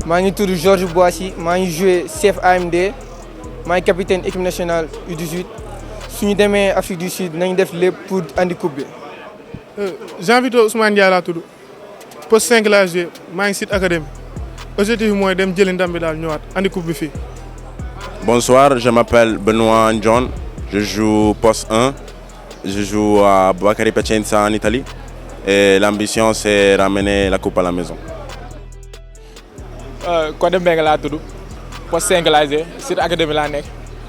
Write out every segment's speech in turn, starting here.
Je suis Georges Boissy, je joue chef AMD, je suis capitaine de l'équipe nationale U18. Si nous sommes en Afrique du Sud, nous avons fait pour Andi Coupe. Jean-Victor Ousmane Diala tout. Poste 5 là, je suis site académie. Objectif moi dem jëli ndam bi dal ñëwaat andi coupe bi fi. Bonsoir, je m'appelle Benoît John. Je joue poste 1. Je joue à Boakari Piacenza en Italie. Et l'ambition c'est ramener la coupe à la maison. Codé Mbengue laa tudd poste 5 laa joué site académie laa nekk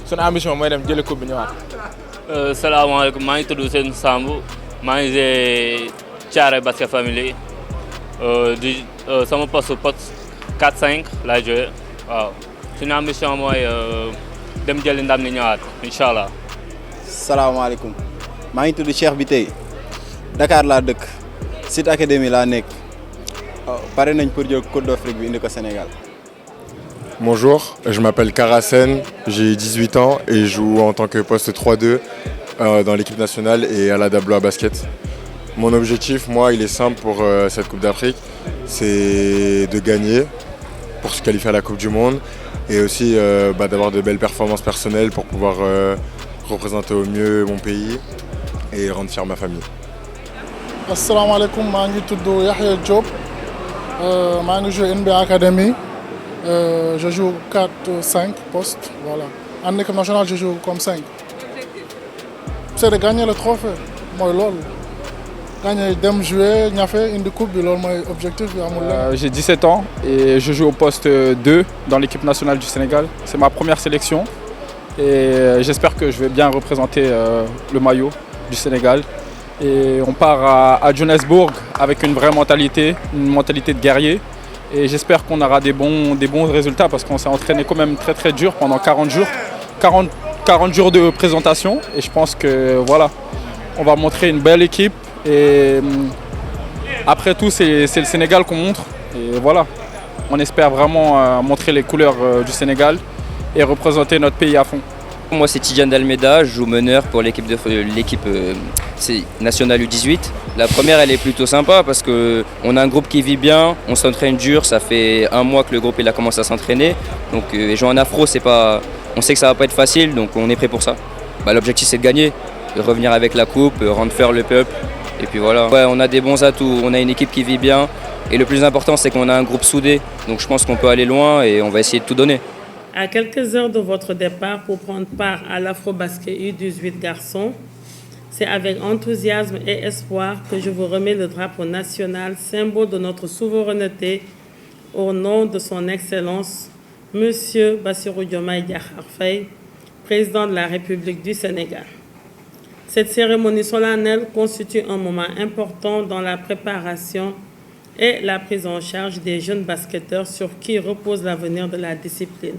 sunu ambition mooy dem jëli coupe bi ñëwaat. Salaamaaleykum maa ngi tudd Sène Samb maa ngi joué Thiaroye Basket Family sama poste 4-5 laa joué waaw sunu ambition mooy dem jëli ndam li ñëwaat incha allah. salaamaaleykum maa ngi tudd Cheikh Biteye Dakar laa dëkk site académie laa nekk. Pare nañ pour jël Coupe d'Afrique bi indi ko Sénégal. Bonjour, je m'appelle Karasen, j'ai 18 ans et je joue en tant que poste 3-2 dans l'équipe nationale et à la Dabloa Basket. Mon objectif, moi, il est simple pour cette Coupe d'Afrique, c'est de gagner pour se qualifier à la Coupe du Monde et aussi d'avoir de belles performances personnelles pour pouvoir représenter au mieux mon pays et rendre fier ma famille. Assalamu alaikum, maa ngi tudd Yahya Diop. Je joue NBA Academy. Je joue 4-5 postes. Voilà. En équipe nationale, je joue comme 5. C'est de gagner le trophée. Moi, lol. Gagner, dem jouer, ñafé, une coupe, c'est mon objectif. J'ai 17 ans et je joue au poste 2 dans l'équipe nationale du Sénégal. C'est ma première sélection et j'espère que je vais bien représenter le maillot du Sénégal. Et on part à Johannesburg avec une vraie mentalité, une mentalité de guerrier. Et j'espère qu'on aura des bons résultats parce qu'on s'est entraîné quand même très très dur pendant 40 jours. 40 jours de présentation. Et je pense que voilà, on va montrer une belle équipe. Et après tout, c'est le Sénégal qu'on montre. Et voilà, on espère vraiment montrer les couleurs du Sénégal et représenter notre pays à fond. Moi c'est Tidiane Dalmeda, je joue meneur pour l'équipe nationale U18. La première elle est plutôt sympa parce qu'on a un groupe qui vit bien, on s'entraîne dur, ça fait un mois que le groupe il a commencé à s'entraîner. Donc jouer en afro, on sait que ça va pas être facile, donc on est prêt pour ça. L'objectif c'est de gagner, de revenir avec la coupe, rendre fier le peuple. Et puis voilà, ouais, on a des bons atouts, on a une équipe qui vit bien. Et le plus important c'est qu'on a un groupe soudé, donc je pense qu'on peut aller loin et on va essayer de tout donner. À quelques heures de votre départ pour prendre part à l'Afro-Basket U18 garçons, c'est avec enthousiasme et espoir que je vous remets le drapeau national, symbole de notre souveraineté, au nom de son Excellence, Monsieur Bassirou Diomaye Diakhar Faye, président de la République du Sénégal. Cette cérémonie solennelle constitue un moment important dans la préparation et la prise en charge des jeunes basketteurs sur qui repose l'avenir de la discipline.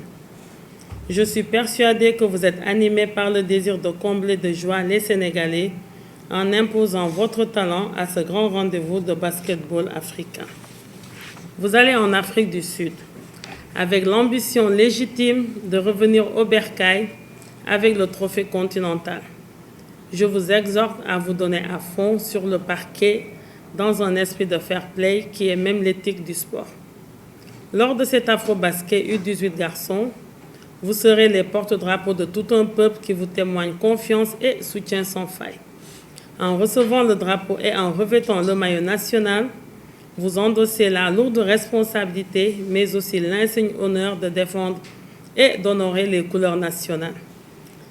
Je suis persuadée que vous êtes animés par le désir de combler de joie les Sénégalais en imposant votre talent à ce grand rendez-vous de basketball africain. Vous allez en Afrique du Sud avec l'ambition légitime de revenir au bercail avec le trophée continental. Je vous exhorte à vous donner à fond sur le parquet dans un esprit de fair play qui est même l'éthique du sport. Lors de cet Afro-Basket U18 garçons, vous serez les porte-drapeaux de tout un peuple qui vous témoigne confiance et soutien sans faille. En recevant le drapeau et en revêtant le maillot national, vous endossez la lourde responsabilité, mais aussi l'insigne honneur de défendre et d'honorer les couleurs nationales.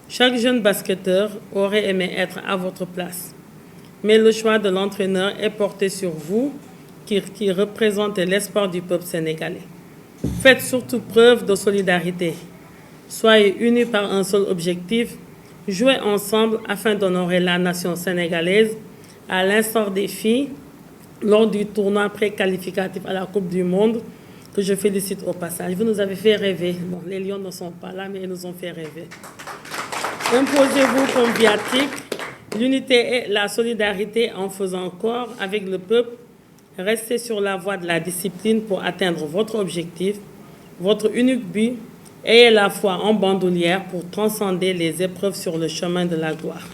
Chaque jeune basketteur aurait aimé être à votre place. Mais le choix de l'entraîneur est porté sur vous, qui représentez l'espoir du peuple sénégalais. Faites surtout preuve de solidarité. Soyez unis par un seul objectif, jouez ensemble afin d'honorer la nation sénégalaise, à l'instar des filles, lors du tournoi pré-qualificatif à la Coupe du Monde, que je félicite au passage. Vous nous avez fait rêver. Bon, les Lions ne sont pas là, mais ils nous ont fait rêver. Imposez-vous comme viatique l'unité et la solidarité en faisant corps avec le peuple. Restez sur la voie de la discipline pour atteindre votre objectif, votre unique but. Ayez la foi en bandoulière pour transcender les épreuves sur le chemin de la gloire.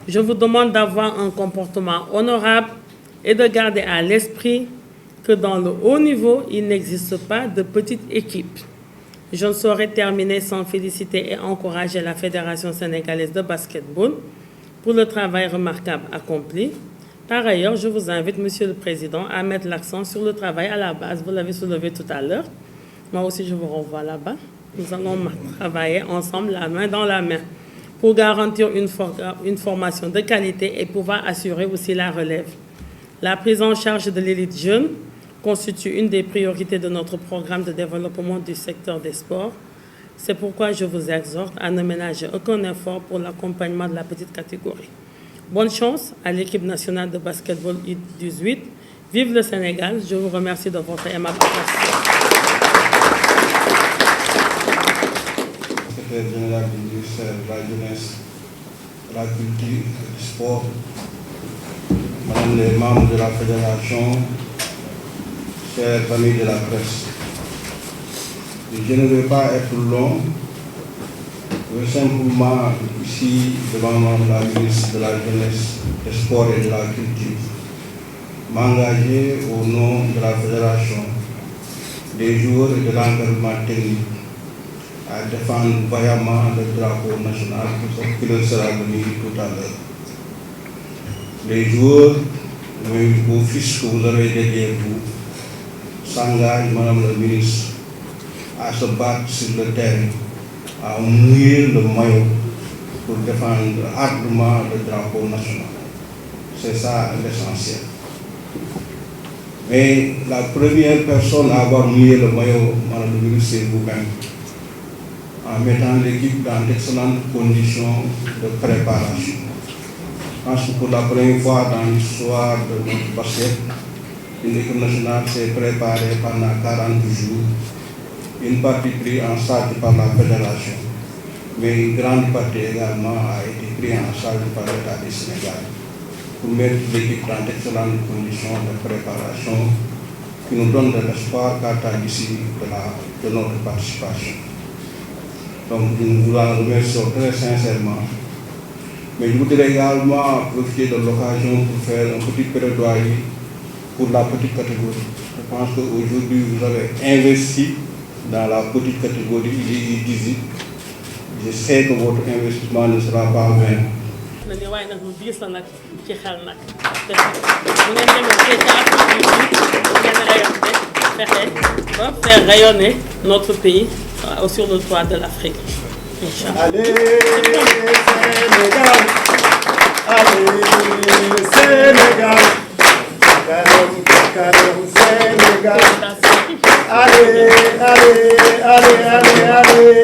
Je vous demande d'avoir un comportement honorable et de garder à l'esprit que dans le haut niveau, il n'existe pas de petite équipe. Je ne saurais terminer sans féliciter et encourager la Fédération sénégalaise de basketball pour le travail remarquable accompli. Par ailleurs, je vous invite, Monsieur le Président, à mettre l'accent sur le travail à la base. Vous l'avez soulevé tout à l'heure. Moi aussi, je vous renvoie là-bas. Nous allons travailler ensemble, la main dans la main, pour garantir une formation de qualité et pouvoir assurer aussi la relève. La prise en charge de l'élite jeune constitue une des priorités de notre programme de développement du secteur des sports. C'est pourquoi je vous exhorte à ne ménager aucun effort pour l'accompagnement de la petite catégorie. Bonne chance à l'équipe nationale de basketball U18. Vive le Sénégal. Je vous remercie de votre aimable attention. Secrétaire général du ministère de la Jeunesse, de la Culture et du Sport, Madame les membres de la Fédération, chers amis de la presse. Je ne vais pas être long, je vais simplement ici devant la ministre de la Jeunesse, des Sports et de la Culture m'engager au nom de la Fédération, des joueurs et de l'encadrement technique à défendre vaillamment le drapeau national qui leur sera remis tout à l'heure. Les joueurs, vos fils que vous avez derrière vous, s'engagent, Madame la ministre, à se battre sur le terrain, à mouiller le maillot pour défendre ardemment le drapeau national. C'est ça l'essentiel. Mais la première personne à avoir mouillé le maillot, Madame la ministre, c'est vous-même, en mettant l'équipe dans d'excellentes conditions de préparation. Je pense que pour la première fois dans l'histoire de notre basket, une équipe nationale s'est préparée pendant 40 jours, une partie prise en charge par la fédération, mais une grande partie également a été prise en charge par l'État du Sénégal pour mettre l'équipe dans d'excellentes conditions de préparation qui nous donnent de l'espoir quant à l'issue de notre participation. Donc nous vous en remercions très sincèrement. Mais je voudrais également profiter de l'occasion pour faire un petit plaidoyer pour la petite catégorie. Je pense qu'aujourd'hui vous avez investi dans la petite catégorie les U18. Je sais que votre investissement ne sera pas vain. Faire rayonner notre pays sur le toit de l'Afrique. Allez Sénégal, allez Sénégal, carême Sénégal, allez, allez, allez, allez, allez.